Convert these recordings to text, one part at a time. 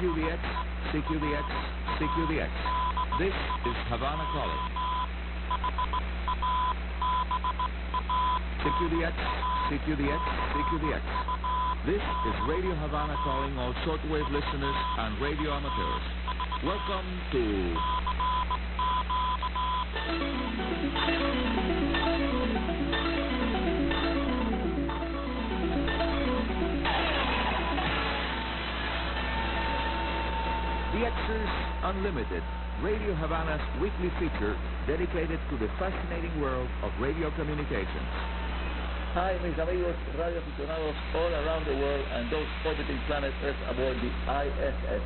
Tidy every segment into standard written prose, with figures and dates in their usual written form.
CQDX, CQDX, CQDX. This is Havana calling. CQDX, CQDX, CQDX. This is Radio Havana calling all shortwave listeners and radio amateurs. Welcome to... DXers Unlimited, Radio Havana's weekly feature dedicated to the fascinating world of radio communications. Hi, mis amigos radio aficionados all around the world and those orbiting planet Earth aboard the ISS.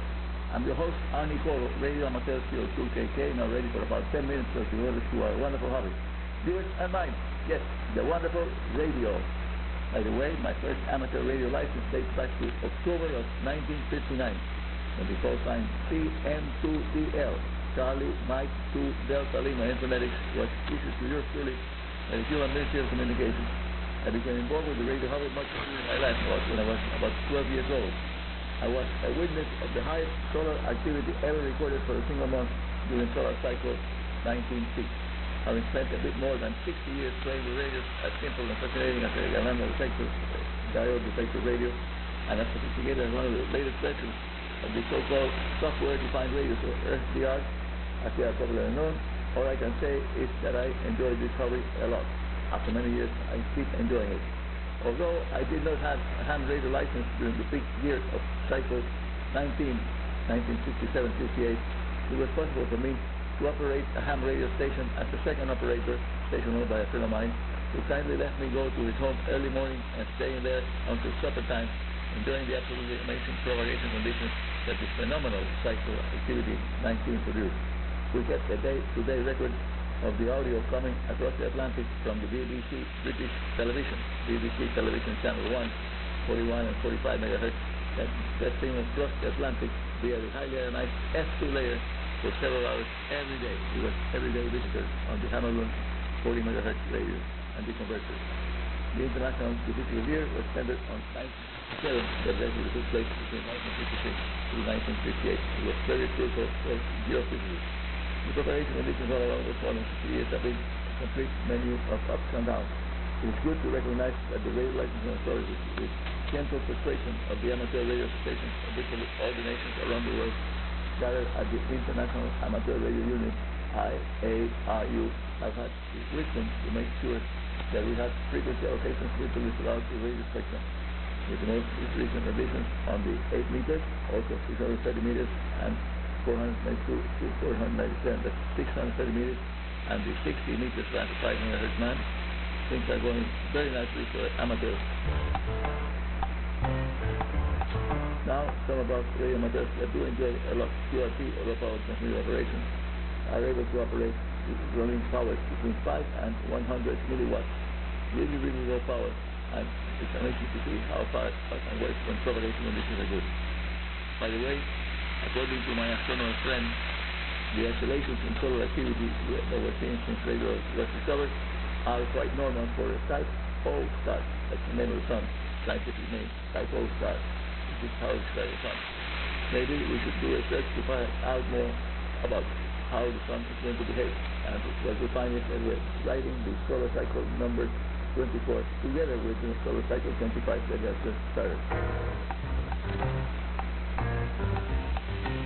I'm your host, Arnie Coro, Radio Amateur CO2KK, now ready for about 10 minutes to devote to our wonderful hobby. Viewers and mine, yes, the wonderful radio. By the way, my first amateur radio license dates back to October of 1959. When the call sign CM2DL, Charlie Mike 2 Delta Lima Informatics, was issued to yours truly by the Cuban Ministry of Communications. I became involved with the radio hobby much during my life when I was about 12 years old. I was a witness of the highest solar activity ever recorded for a single month during solar cycle 1906. Having spent a bit more than 60 years playing with radios as simple and fascinating as the Galanda detector, diode detector radio, and as sophisticated as one of the latest versions of the so-called software-defined radios, or SDRs, as they are popularly known, all I can say is that I enjoy this hobby a lot. After many years, I keep enjoying it. Although I did not have a ham radio license during the big years of cycle 1967-68, it was possible for me to operate a ham radio station as a second operator, station owned by a friend of mine, who kindly left me go to his home early morning and staying there until supper time, enjoying the absolutely amazing propagation conditions that this phenomenal cycle activity 19 produced. We get a day-to-day record of the audio coming across the Atlantic from the BBC British Television, BBC Television Channel 1, 41 and 45 megahertz, that stream across the Atlantic via the highly ionized F2 layer for several hours every day. It was everyday visitors on the Hamilton 40 megahertz radio and the converters. The international divisional year was centered on 1957, that actually took place between 1956 to 1958. It was very crucial for geophysics. The propagation conditions all around the following 50 years have been a complete menu of ups and downs. It is good to recognize that the radio licensing authorities, with gentle persuasion of the amateur radio stations of virtually all the nations around the world, gathered at the International Amateur Radio Union, IARU, have had the wisdom to make sure that we have frequency allocations virtually throughout the radio spectrum, with the most recent additions on the 8 meters, also 630 meters, and 492 to 497, that's 630 meters, and the 60 meters band, 5 megahertz band. Things are going very nicely for amateurs. Now, some of us radio amateurs that do enjoy a lot QRT or low power transmitter operations are able to operate with running powers between 5 and 100 milliwatts. Really, really low power, and it's amazing to see how far it can work when propagation conditions are good. By the way, according to my astronomer friend, the oscillations in solar activity that we're seeing since radio was discovered are quite normal for a Type O star. That's the name of the sun, scientific name, Type O star. This is how it's describe the sun. Maybe we should do research to find out more about how the sun is going to behave. And what we find is that we're writing the solar cycle number 24 together with the solar cycle 25 that has just started.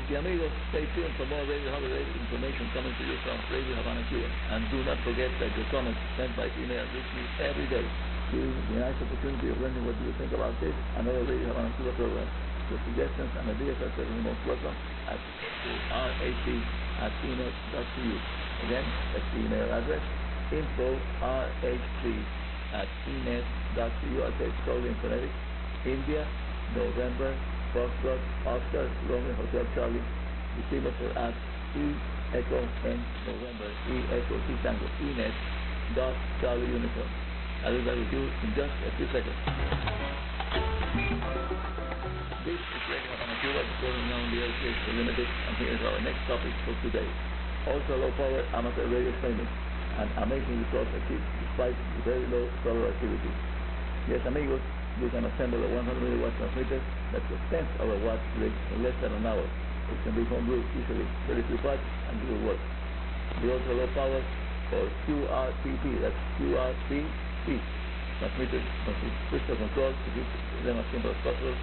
The amigos, stay tuned for more radio hobby related information coming to you from Radio Havana, Cuba. And do not forget that your comments sent by email reach me every day, giving me a nice opportunity of learning what you think about this and other Radio Havana, Cuba programs. Your suggestions and ideas are certainly most welcome at rhc@email.cu. Again, that's the email address, info@rhc@email.cu. I'll say slowly in phonetic. India, November, Foxtrot, Oscar, Romeo, Hotel Charlie, the symbol for at Echo N November, Echo T Tango, Charlie Uniform. I'll be back with you in just a few seconds. This is Radio Havana, Cuba, going on the LCH Limited, and here's our next topic for today. Also low power amateur radio training, and amazing results achieved despite the very low solar activity. Yes, amigos, you can assemble a 100 milliwatt transmitter That's a tenth of a watt rig in less than an hour. It can be homebrewed easily. Very few parts and it will work. The ultra low power or QRPT, that's QRPT. Transmitters must be crystal controlled to keep them as simple as possible,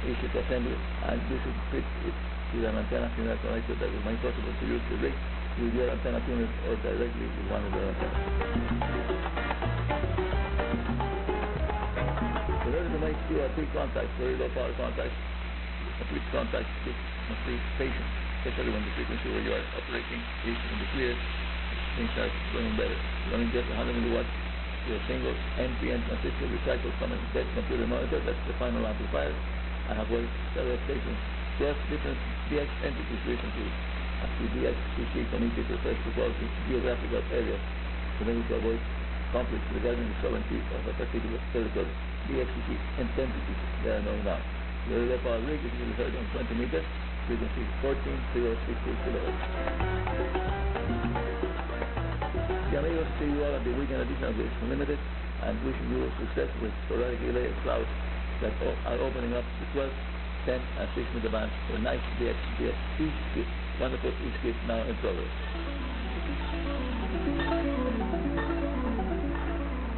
easy to assemble, and you should fit it with an antenna tuner connector that will make it possible to use the rig with your antenna tuners or directly with one of their antennas. In order to make QRP contacts, very low power contacts, complete contacts, you must be patient, especially when the frequency where you are operating is in the clear. Things start running better. Running just 100 milliwatts to a single NPN transistor with cycles from a bed computer monitor, that's the final amplifier. I have worked several stations, plus different DX entities recently, as the DXCC committee prefers to call it geographical areas in order to avoid conflicts regarding the sovereignty of a particular territory. DXCC entities, they are known now. The very low power rig is usually heard on 20 meters, frequency 14,060 kilohertz. The amigos see you all at the weekend edition of the Unlimited and wishing you success with sporadically layered clouds that are opening up the 12, 10, and 6 meter bands for nice DX E-skip, wonderful E-skip now in progress.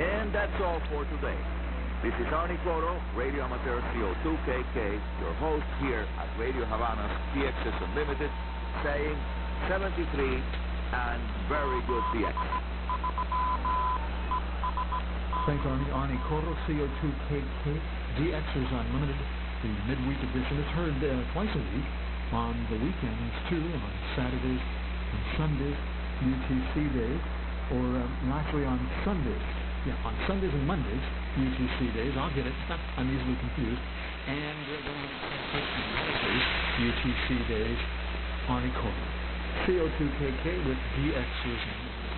And that's all for today. This is Arnie Coro, Radio Amateur CO2KK, your host here at Radio Havana's DXS Unlimited, saying 73 and very good DX. Thanks, Arnie. Arnie Coro, CO2KK, DX's Unlimited. The midweek edition is heard twice a week, on the weekends too, on Saturdays and Sundays, UTC days, or actually on Sundays. Yeah, on Sundays and Mondays, UTC days. I'll get it. I'm easily confused. And then UTC days, Arnie Coro. CO2KK with DX's Unlimited.